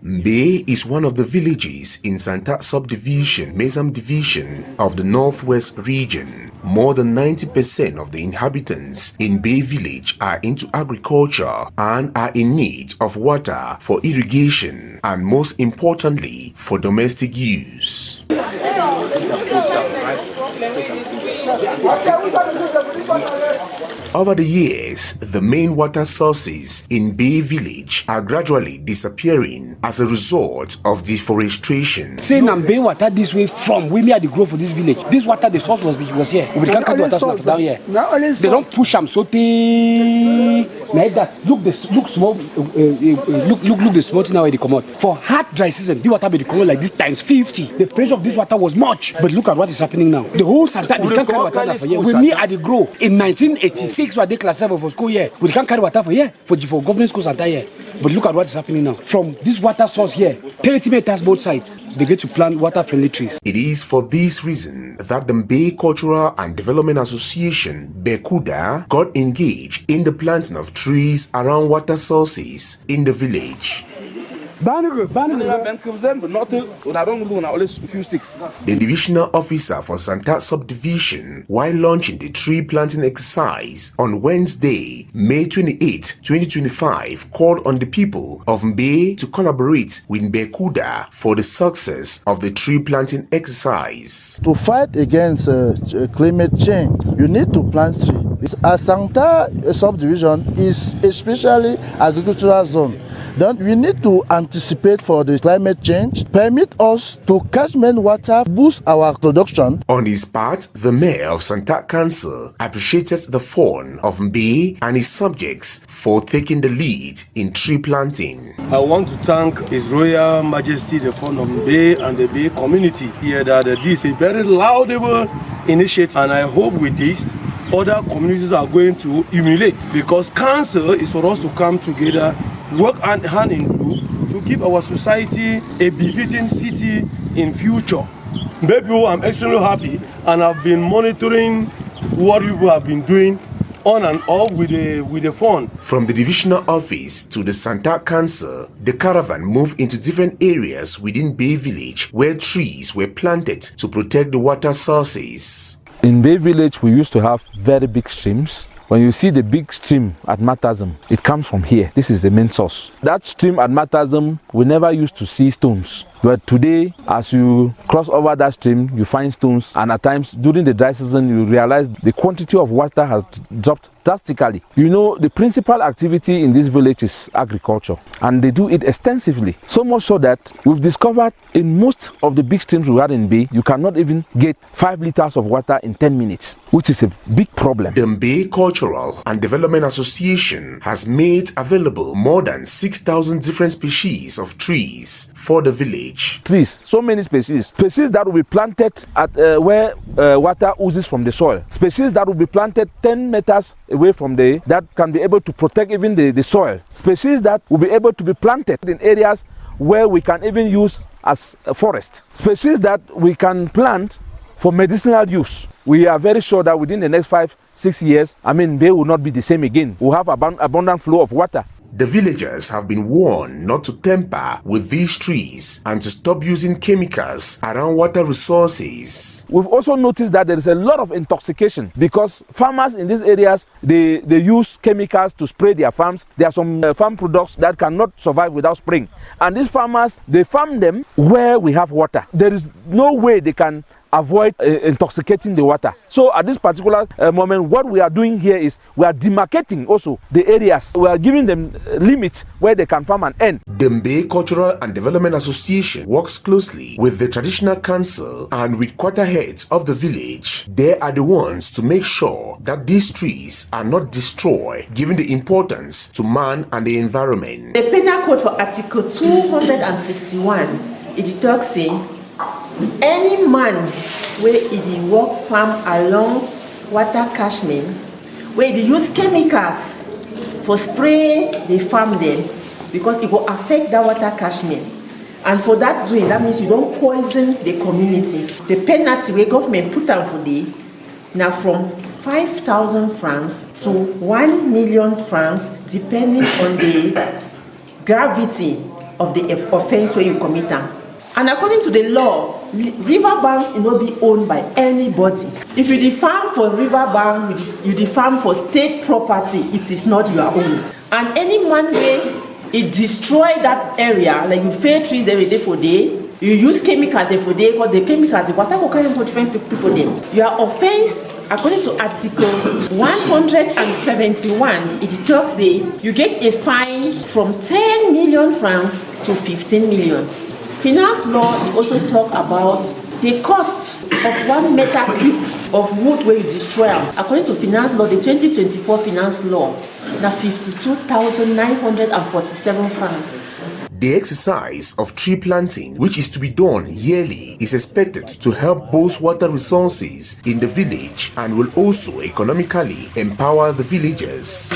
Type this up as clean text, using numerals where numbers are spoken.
Mbei is one of the villages in Santa subdivision, Mesam division of the Northwest region. More than 90% of the inhabitants in Mbei village are into agriculture and are in need of water for irrigation and most importantly for domestic use. Over the years, the main water sources in Mbei village are gradually disappearing as a result of deforestation. Say Mbei water this way from where we had the growth for this village. This water, the source was here. We can't carry water stuff down here. They don't push them so like that. Look small. Look the small thing now they come out. For hot dry season, the water be come out like this times 50. The pressure of this water was much, but look at what is happening now. The whole Santa they can't carry water for here. When me had the grow in 1986. We had class 7 for school here. We can't carry water for here for government schools and here. But look at what is happening now. From this water source here, 30 meters both sides, they get to plant water-friendly trees. It is for this reason that the Mbei Cultural and Development Association, Mbecuda, got engaged in the planting of trees around water sources in the village. The divisional officer for Santa subdivision, while launching the tree planting exercise on Wednesday, May 28, 2025, called on the people of Mbei to collaborate with Mbecuda for the success of the tree planting exercise. To fight against climate change, you need to plant trees. A Santa subdivision is especially agricultural zone. Then we need to anticipate for the climate change, permit us to catchment water, boost our production. On his part, the mayor of Santa Council appreciated the fund of Mbei and his subjects for taking the lead in tree planting. I want to thank His Royal Majesty the fund of Mbei and the Mbei community here that this is a very laudable initiative, and I hope with this other communities are going to emulate, because council is for us to come together, work hand in glove to give our society a befitting city in future. Mbei, I'm extremely happy, and I've been monitoring what people have been doing on and off with the fund. From the divisional office to the Santa Council, the caravan moved into different areas within Mbei village where trees were planted to protect the water sources. In Mbei village, we used to have very big streams. When you see the big stream at Matazim, it comes from here. This is the main source. That stream at Matazim, we never used to see stones. But today, as you cross over that stream, you find stones. And at times, during the dry season, you realize the quantity of water has dropped drastically. You know, the principal activity in this village is agriculture. And they do it extensively. So much so that we've discovered in most of the big streams we had in Mbei, you cannot even get 5 liters of water in 10 minutes, which is a big problem. The Mbei Cultural and Development Association has made available more than 6,000 different species of trees for the village. Trees, so many species that will be planted at where water oozes from the soil, species that will be planted 10 meters away from that can be able to protect even the soil, species that will be able to be planted in areas where we can even use as a forest, species that we can plant for medicinal use. We are very sure that within the next 5-6 years, they will not be the same again. We'll have abundant flow of water. The villagers have been warned not to tamper with these trees and to stop using chemicals around water resources. We've also noticed that there is a lot of intoxication because farmers in these areas, they use chemicals to spray their farms. There are some farm products that cannot survive without spraying. And these farmers, they farm them where we have water. There is no way they can avoid intoxicating the water. So at this particular moment, what we are doing here is we are demarcating also the areas. We are giving them limits where they can farm and end. The Mbei Cultural and Development Association works closely with the traditional council and with quarter heads of the village. They are the ones to make sure that these trees are not destroyed, given the importance to man and the environment. The penal code for Article 261, it talks saying, any man where he work farm along water catchment, where they use chemicals for spray the farm them, because it will affect that water catchment. And for that doing, that means you don't poison the community. The penalty where government put down for the now from 5,000 francs to 1 million francs, depending on the gravity of the offense where you commit them. And according to the law, river banks will not be owned by anybody. If you defam for river bank, you defam for state property, it is not your own. And any man where it destroy that area, like you fail trees every day for day, you use chemicals every day, because the chemicals, the water will carry for different people there. Your offense, according to Article 171, it talks say you get a fine from 10 million francs to 15 million. Finance law also talk about the cost of 1 meter cube of wood where you destroy them. According to finance law, the 2024 finance law, now 52,947 francs. The exercise of tree planting, which is to be done yearly, is expected to help boost water resources in the village and will also economically empower the villagers.